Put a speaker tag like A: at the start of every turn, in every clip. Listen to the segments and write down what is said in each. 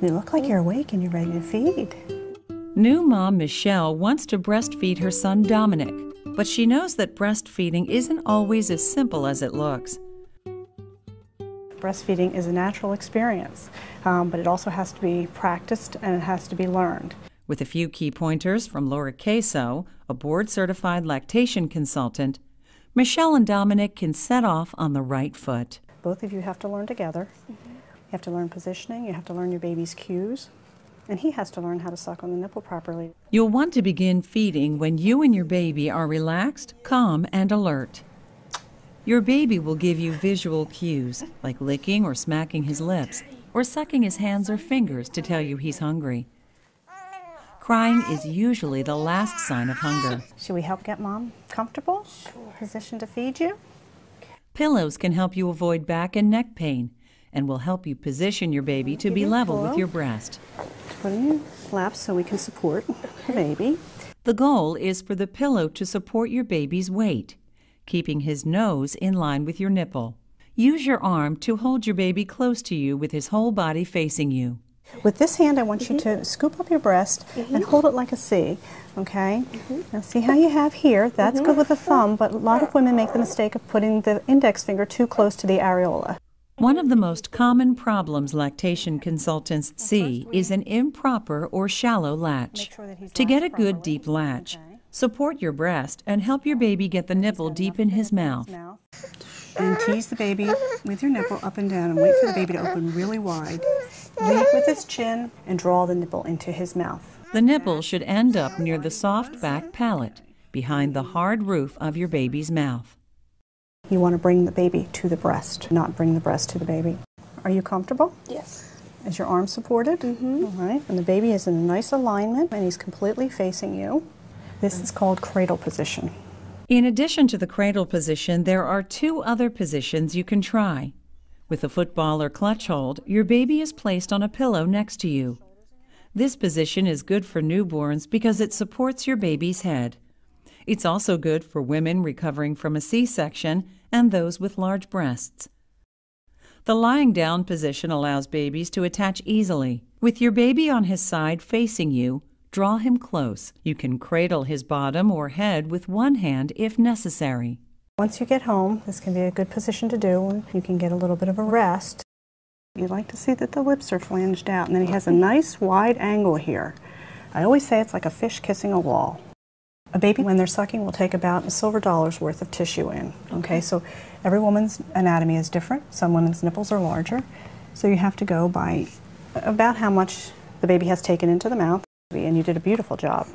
A: You look like you're awake and you're ready to feed.
B: New mom Michelle wants to breastfeed her son Dominic, but she knows that breastfeeding isn't always as simple as it looks.
A: Breastfeeding is a natural experience, but it also has to be practiced and it has to be learned.
B: With a few key pointers from Laura Queso, a board-certified lactation consultant, Michelle and Dominic can set off on the right foot.
A: Both of you have to learn together. You have to learn positioning, you have to learn your baby's cues, and he has to learn how to suck on the nipple properly.
B: You'll want to begin feeding when you and your baby are relaxed, calm, and alert. Your baby will give you visual cues, like licking or smacking his lips, or sucking his hands or fingers to tell you he's hungry. Crying is usually the last sign of hunger.
A: Should we help get mom comfortable? Position to feed you?
B: Pillows can help you avoid back and neck pain and will help you position your baby to be level with your breast.
A: Put in your lap so we can support the baby.
B: The goal is for the pillow to support your baby's weight, keeping his nose in line with your nipple. Use your arm to hold your baby close to you with his whole body facing you.
A: With this hand, I want you to scoop up your breast and hold it like a C, okay? Now see how you have here? That's good with the thumb, but a lot of women make the mistake of putting the index finger too close to the areola.
B: One of the most common problems lactation consultants see is an improper or shallow latch. To get a good deep latch, support your breast and help your baby get the nipple deep in his mouth.
A: And tease the baby with your nipple up and down and wait for the baby to open really wide. Lead with his chin and draw the nipple into his mouth.
B: The nipple should end up near the soft back palate, behind the hard roof of your baby's mouth.
A: You want to bring the baby to the breast, not bring the breast to the baby. Are you comfortable?
C: Yes.
A: Is your arm supported? All right. And the baby is in a nice alignment and he's completely facing you. This is called cradle position.
B: In addition to the cradle position, there are two other positions you can try. With a football or clutch hold, your baby is placed on a pillow next to you. This position is good for newborns because it supports your baby's head. It's also good for women recovering from a C-section and those with large breasts. The lying down position allows babies to attach easily. With your baby on his side facing you, draw him close. You can cradle his bottom or head with one hand if necessary.
A: Once you get home, this can be a good position to do. You can get a little bit of a rest. You like to see that the lips are flanged out, and then he has a nice wide angle here. I always say it's like a fish kissing a wall. A baby, when they're sucking, will take about $1 worth of tissue in. Okay, so every woman's anatomy is different. Some women's nipples are larger, so you have to go by about how much the baby has taken into the mouth. And you did a beautiful job.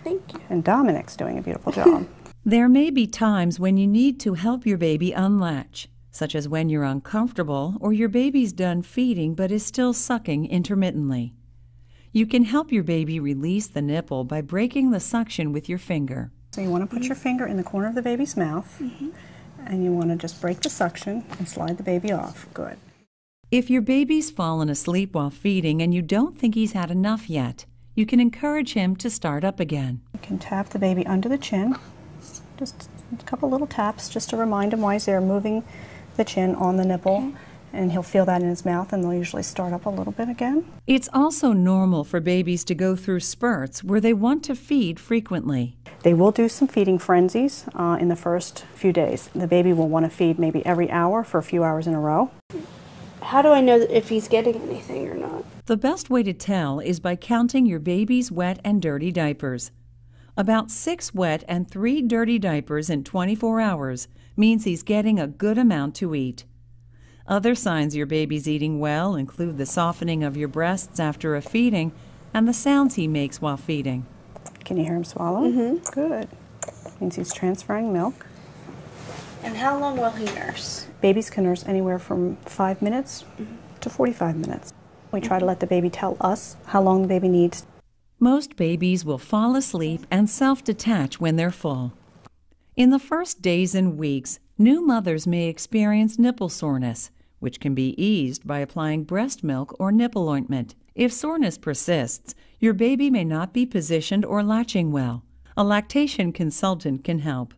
C: Thank you.
A: And Dominic's doing a beautiful job.
B: There may be times when you need to help your baby unlatch, such as when you're uncomfortable or your baby's done feeding but is still sucking intermittently. You can help your baby release the nipple by breaking the suction with your finger.
A: So you want to put your finger in the corner of the baby's mouth, and you want to just break the suction and slide the baby off. Good.
B: If your baby's fallen asleep while feeding and you don't think he's had enough yet, you can encourage him to start up again.
A: You can tap the baby under the chin. Just a couple little taps just to remind him while he's there, moving the chin on the nipple, and he'll feel that in his mouth, and they'll usually start up a little bit again.
B: It's also normal for babies to go through spurts where they want to feed frequently.
A: They will do some feeding frenzies in the first few days. The baby will want to feed maybe every hour for a few hours in a row.
C: How do I know if he's getting anything or not?
B: The best way to tell is by counting your baby's wet and dirty diapers. About 6 wet and 3 dirty diapers in 24 hours means he's getting a good amount to eat. Other signs your baby's eating well include the softening of your breasts after a feeding and the sounds he makes while feeding.
A: Can you hear him swallow? Good. Means he's transferring milk.
C: And how long will he nurse?
A: Babies can nurse anywhere from 5 minutes to 45 minutes. We try to let the baby tell us how long the baby needs.
B: Most babies will fall asleep and self-detach when they're full. In the first days and weeks, new mothers may experience nipple soreness, which can be eased by applying breast milk or nipple ointment. If soreness persists, your baby may not be positioned or latching well. A lactation consultant can help.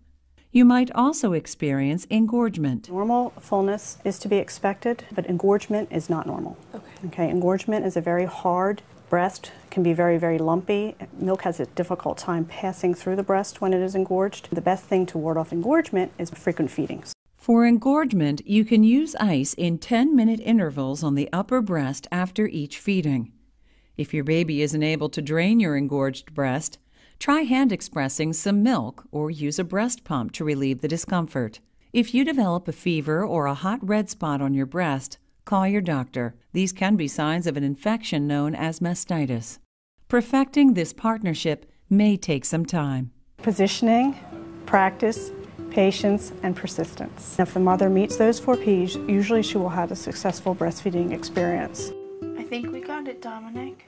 B: You might also experience engorgement.
A: Normal fullness is to be expected, but engorgement is not normal.
C: Okay.
A: Okay, engorgement is a very hard breast, can be very, very lumpy. Milk has a difficult time passing through the breast when it is engorged. The best thing to ward off engorgement is frequent feedings.
B: For engorgement, you can use ice in 10-minute intervals on the upper breast after each feeding. If your baby isn't able to drain your engorged breast, try hand expressing some milk or use a breast pump to relieve the discomfort. If you develop a fever or a hot red spot on your breast, call your doctor. These can be signs of an infection known as mastitis. Perfecting this partnership may take some time.
A: Positioning, practice, patience, and persistence. If the mother meets those 4 P's, usually she will have a successful breastfeeding experience.
C: I think we got it, Dominic.